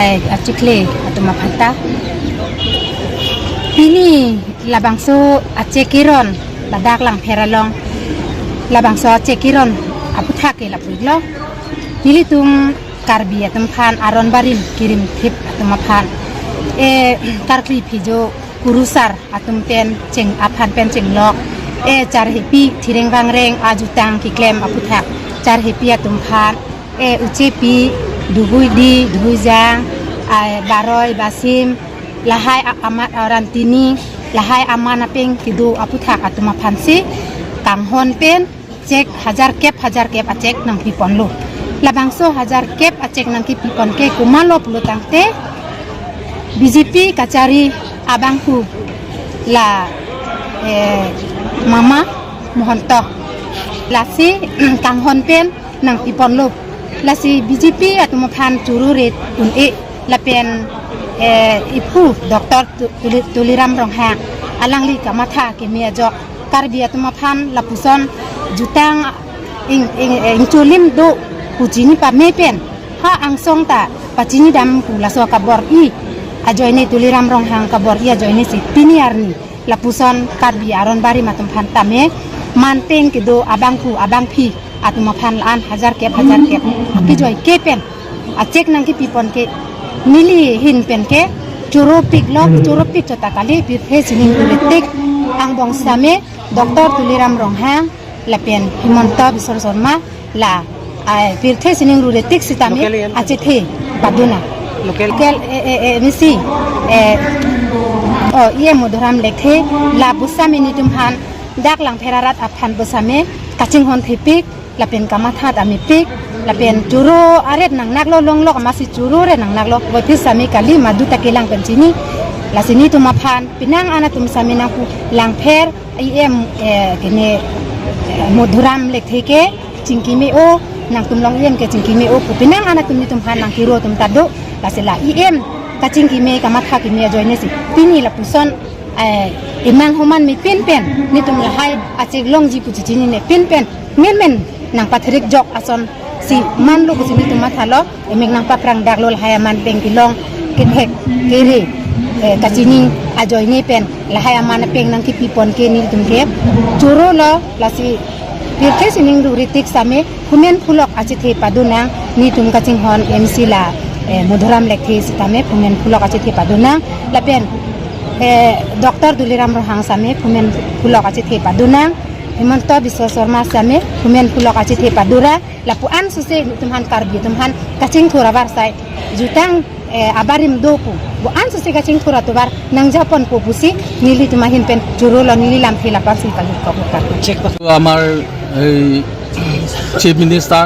Article atau mapata ini labangso acekiron badak lang peralong labangso acekiron apu thake lapuglo nili tum karbi atum phan aron barin kirim thip atum phan karkli phijo kurusar atum pen cheng aphan pen cheng lok char hepi thireng bangreng ajutang ki klem apu thak char hepi atum phan ucepi dugui di dugui jang baroy basim lahai amat rantini lahai amana peng kidu apu thak atuma phansi kanghon pen cek hajar kep acek nang pipon lo labangso hajar kep acek nang ki pipon ke kumalo pulo tangte BJP kacari abangku la mama mohonto lasi kanghon pen nang pipon lo lasi BJP atuma phan churu ret un lapen ipu doktor tuliram ronghang alangli kamatha ke mejo karbi atuma phan lapuson jutang ing chulim do pujini pa mepen ha angsong ta pachini dam kulaso kabor I ajoine tuliram ronghang kabor I ajoine si tiniarni lapuson karbi aron bari matum phan tame manteng ke do abangku abangphi atuma phan lan hajar kep ki joy kepen acek nang ki pipon ke nili hin pen ke churopik chota kali pirhe sining politik ang bongsame doktor tuliram ronghang lapen himonto bisor sorma la pirhe sining politik sitame acethe baduna local misi iye modoram lekhe la busame nitum han dak lang pherarat aphan busame kaching hon thepik lapen kamathat amipik lapen churo aret nang naklo longlok masih churo re nang naklo wati sami kali madu takilang pencini lasini tu maphan pinang ana tum sami naku langpher im kene moduram lekheke cingkime o nang tum long iem ke cingkime o pinang ana tum ni tum phan nang kiro tum tado lasela im kacingkime kamatha kime joine si tini lapuson imang homan mi pen ni tum lahai acik long ji pucini ne pen men nang patrik jok ason si man lu kusini tumat halo emek nang paprang daglol hayaman peng kilong kithek kiri kacini ajoy ni pen la hayaman peng nang kipipon ke ni tumke churo lo lasi pirke sining ritik same kumen phulok achithe paduna ni tum kaching hon MC la modoram lekhe sitame kumen phulok achithe paduna la pen doktor duliram rohang same kumen phulok achithe paduna himonto bisosorma same kumen phulok achithe padura lapuan suse tumhan karbi tumhan kaching thura bar sai jutang abarim dopu buan suse kaching thura tobar nang japon ko pusi nili tumahin pen churolo nili lam thila parsi kali ko check amar chief minister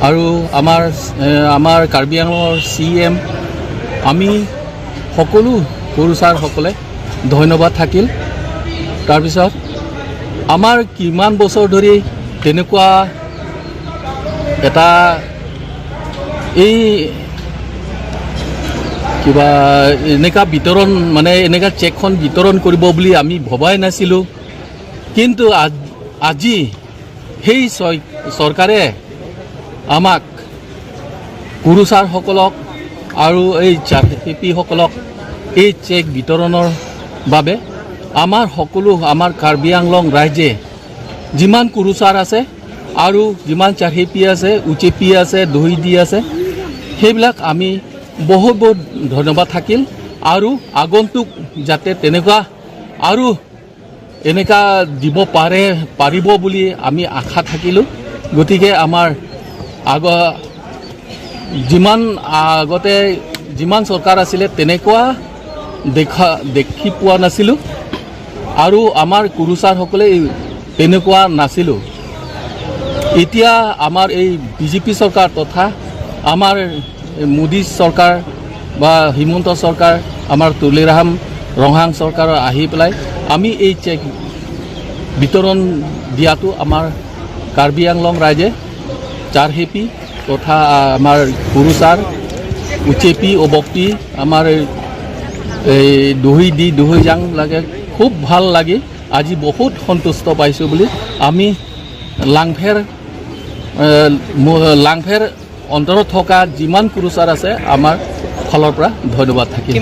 aru amar karbi anglor CM ami সকলো পুৰুষাৰ সকলে ধন্যবাদ থাকিল তাৰ পিছত আমাৰ কিমান বছৰ ধৰি তেনেকুৱা এটা এই কিবা এনেকা বিতৰণ মানে এনেকা চেকখন বিতৰণ কৰিব বুলি আমি ভবাই নাছিলোঁ কিন্তু আজি সেই চৰকাৰে আমাক পুৰুষাৰ সকলক আৰু এই চাপি সকলক এই চেক বিতৰণৰ বাবে আমাৰ সকলো আমাৰ কাৰ্বি আংলং ৰাজ্যে যিমান কুৰুচাৰ আছে আৰু যিমান চাহেপি আছে উচেপি আছে দহিদি আছে সেইবিলাক আমি বহুত ধন্যবাদ থাকিল আৰু আগন্তুক যাতে তেনেকুৱা আৰু এনেকা দিব পাৰিব বুলি আমি আশা থাকিলোঁ গতিকে আমাৰ যিমান আগতে যিমান চৰকাৰ আছিলে তেনেকুৱা দেখি পোৱা নাছিলোঁ আৰু আমাৰ কুৰুচাৰসকলে তেনেকুৱা নাছিলোঁ এতিয়া আমাৰ এই বিজেপি চৰকাৰ তথা আমাৰ মোদী চৰকাৰ বা হিমন্ত চৰকাৰ আমাৰ তুলিৰাম ৰংহাং চৰকাৰ আহি পেলাই আমি এই চেক বিতৰণ দিয়াটো আমাৰ কাৰ্বি আংলং ৰাইজে চাৰহেপি তথা আমাৰ কুৰুচাৰ উচেপি অবক্তি আমাৰ এই দহি জাং লাগে খুব ভাল লাগে আজি বহুত সন্তুষ্ট পাইছোঁ বুলি আমি লাংফেৰ অন্তৰত থকা যিমান পুৰুষাৰ আছে আমাৰ ফালৰ পৰা ধন্যবাদ থাকিল।